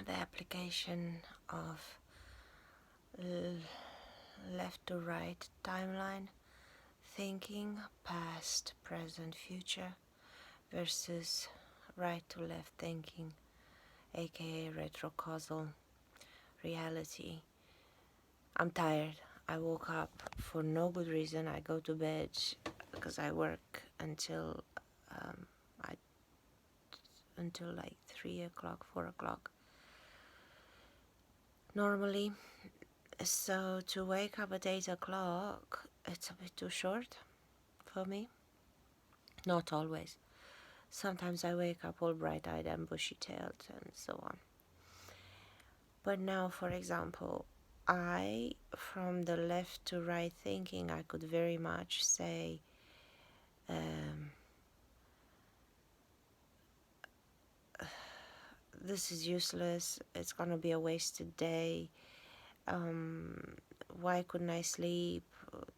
the application of left to right timeline thinking, past, present, future, versus right to left thinking, aka retrocausal reality. I'm tired. I woke up for no good reason. I go to bed because I work until um, I until like 3 o'clock, 4 o'clock normally. So to wake up at 8 o'clock, it's a bit too short for me. Not always. Sometimes I wake up all bright-eyed and bushy-tailed and so on. But now, for example, from the left to right thinking, I could very much say, this is useless, it's gonna be a wasted day, why couldn't I sleep,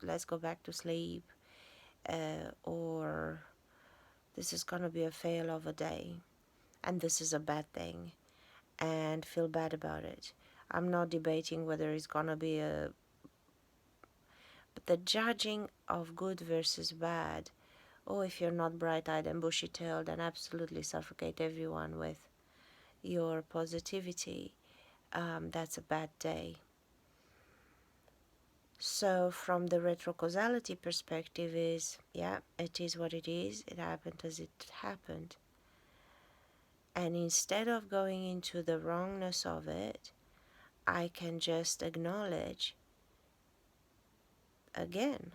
let's go back to sleep, or this is gonna be a fail of a day, and this is a bad thing, and feel bad about it. I'm not debating whether it's gonna be but the judging of good versus bad, or if you're not bright-eyed and bushy-tailed and absolutely suffocate everyone with your positivity, that's a bad day. So from the retrocausality perspective is, yeah, it is what it is, it happened as it happened. And instead of going into the wrongness of it, I can just acknowledge, again,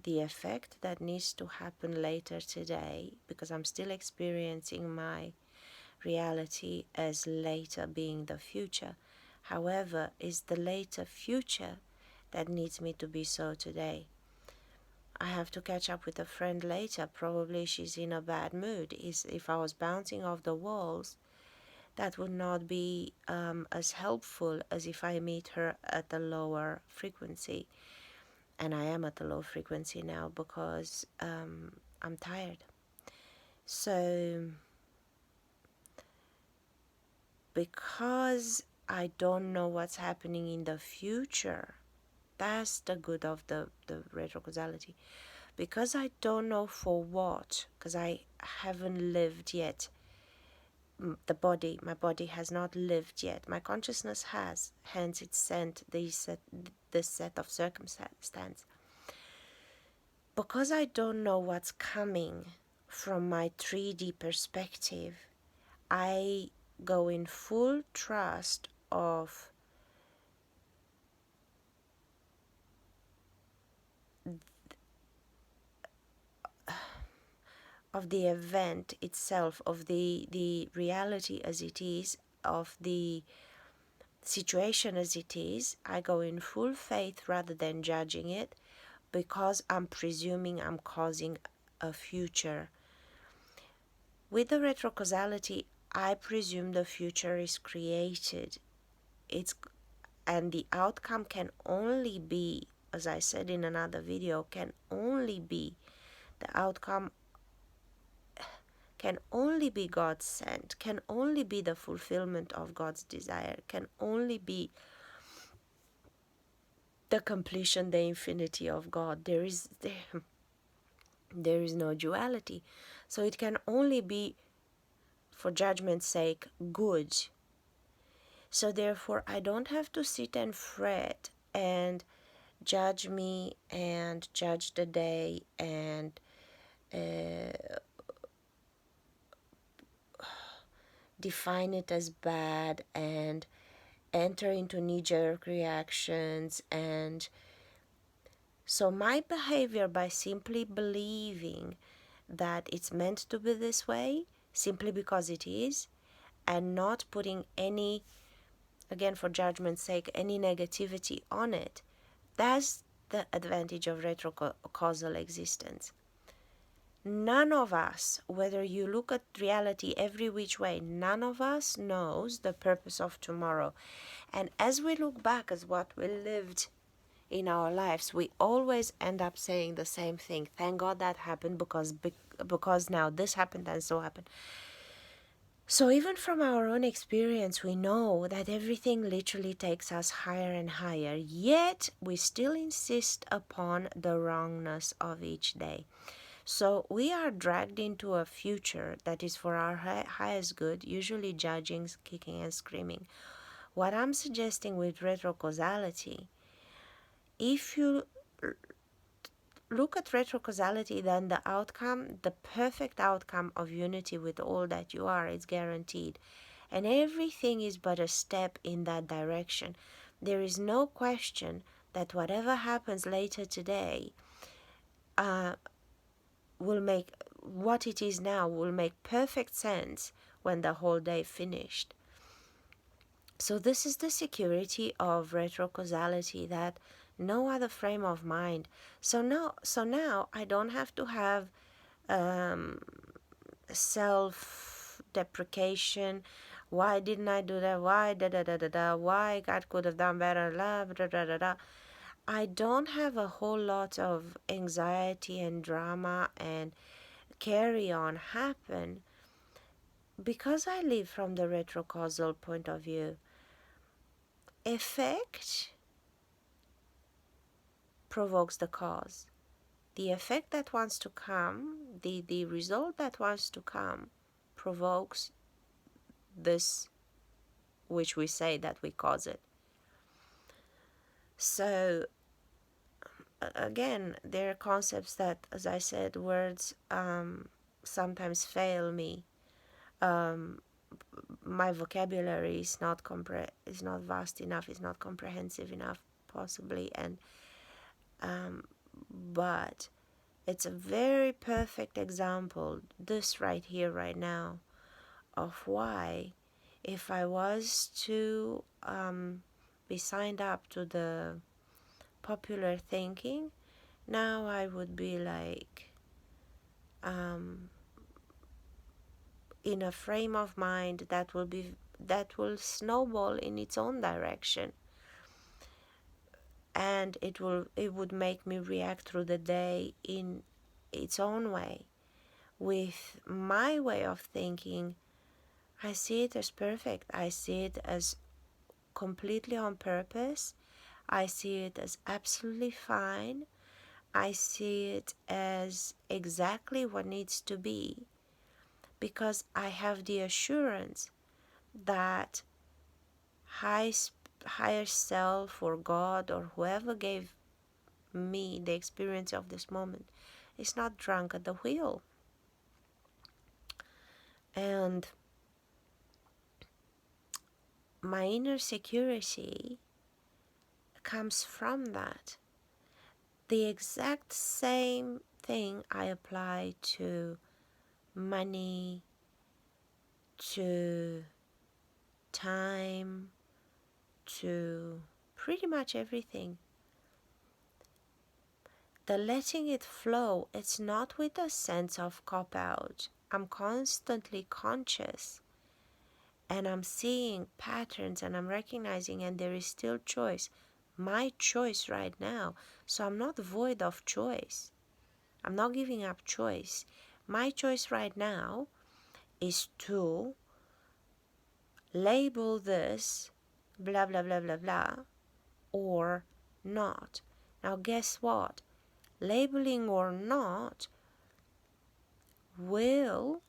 the effect that needs to happen later today, because I'm still experiencing my reality as later being the future. However, is the later future that needs me to be so today. I have to catch up with a friend later. Probably she's in a bad mood. If I was bouncing off the walls, that would not be as helpful as if I meet her at a lower frequency. And I am at a low frequency now because I'm tired. So because I don't know what's happening in the future, that's the good of the retrocausality. Because I don't know for what, because I haven't lived yet, my body has not lived yet, my consciousness has, hence it sent this set of circumstance. Because I don't know what's coming from my 3D perspective, I go in full trust of the event itself, of the reality as it is, of the situation as it is. I go in full faith rather than judging it, because I'm presuming I'm causing a future. With the retrocausality, I presume the future is created. And the outcome can only be, as I said in another video, can only be the outcome, can only be God sent, can only be the fulfillment of God's desire, can only be the completion, the infinity of God. There is no duality. So it can only be, for judgment's sake, good. So therefore I don't have to sit and fret and judge me and judge the day and define it as bad and enter into knee-jerk reactions. And so my behavior, by simply believing that it's meant to be this way, simply because it is, and not putting any, again for judgment's sake, any negativity on it, that's the advantage of retrocausal existence. None of us, whether you look at reality every which way, none of us knows the purpose of tomorrow. And as we look back at what we lived in our lives, we always end up saying the same thing. Thank God that happened, because now this happened and so happened. So even from our own experience, we know that everything literally takes us higher and higher, yet we still insist upon the wrongness of each day. So we are dragged into a future that is for our highest good, usually judging, kicking and screaming. What I'm suggesting with retrocausality, if you look at retrocausality, then the outcome, the perfect outcome of unity with all that you are, is guaranteed. And everything is but a step in that direction. There is no question that whatever happens later today will make what it is now will make perfect sense when the whole day finished. So this is the security of retrocausality, that no other frame of mind. So now I don't have to have self-deprecation. Why didn't I do that? Why da da da da da? Why God could have done better? Da da da da da. I don't have a whole lot of anxiety and drama and carry on happen because I live from the retrocausal point of view. Effect provokes the cause. The effect that wants to come, the result that wants to come, provokes this which we say that we cause it. So again, there are concepts that, as I said, words sometimes fail me. My vocabulary is not vast enough, is not comprehensive enough, possibly, and but it's a very perfect example, this right here, right now, of why, if I was to be signed up to the popular thinking, now I would be like in a frame of mind that will snowball in its own direction, and it would make me react through the day in its own way. With my way of thinking, I see it as perfect. I see it as completely on purpose. I see it as absolutely fine. I see it as exactly what needs to be, because I have the assurance that higher self or God or whoever gave me the experience of this moment is not drunk at the wheel. And my inner security comes from that. The exact same thing I apply to money, to time, to pretty much everything. The letting it flow, it's not with a sense of cop out. I'm constantly conscious and I'm seeing patterns and I'm recognizing, and there is still choice. My choice right now. So I'm not void of choice. I'm not giving up choice. My choice right now is to label this blah blah blah blah blah or not. Now guess what? Labeling or not will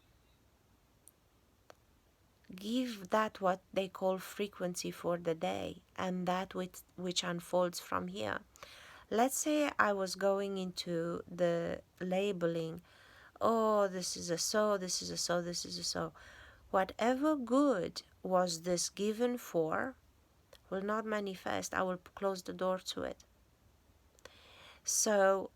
give that what they call frequency for the day, and that which unfolds from here. Let's say I was going into the labeling, oh, this is a so, this is a so, this is a so. Whatever good was this given for will not manifest. I will close the door to it. So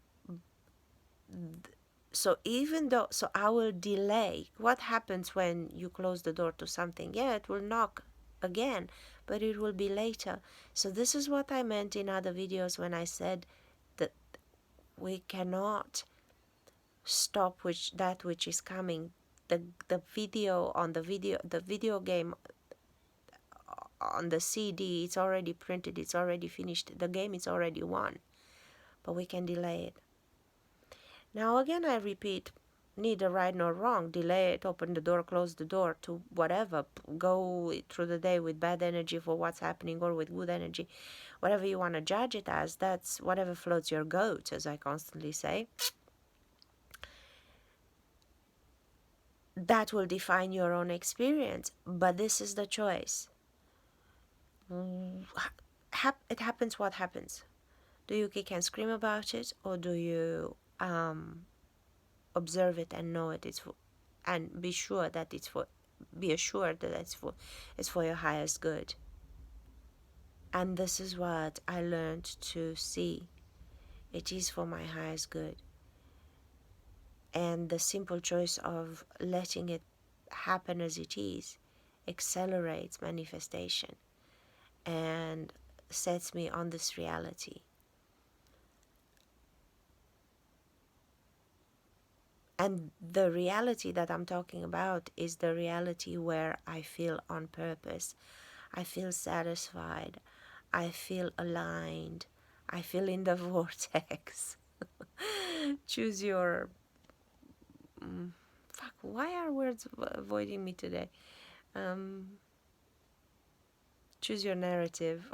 even though, so I will delay. What happens when you close the door to something? Yeah, it will knock again, but it will be later. So this is what I meant in other videos when I said that we cannot stop that which is coming. The video game on the CD, it's already printed, it's already finished, the game is already won, but we can delay it. Now again, I repeat, neither right nor wrong. Delay it, open the door, close the door to whatever. Go through the day with bad energy for what's happening or with good energy. Whatever you want to judge it as, that's whatever floats your goat, as I constantly say. That will define your own experience. But this is the choice. It happens what happens. Do you kick and scream about it, or do you observe it and know it is for, and be sure that it's for, be assured that it's for your highest good? And this is what I learned to see. It is for my highest good. And the simple choice of letting it happen as it is accelerates manifestation and sets me on this reality. And the reality that I'm talking about is the reality where I feel on purpose. I feel satisfied. I feel aligned. I feel in the vortex. Choose your... fuck, why are words avoiding me today? Choose your narrative.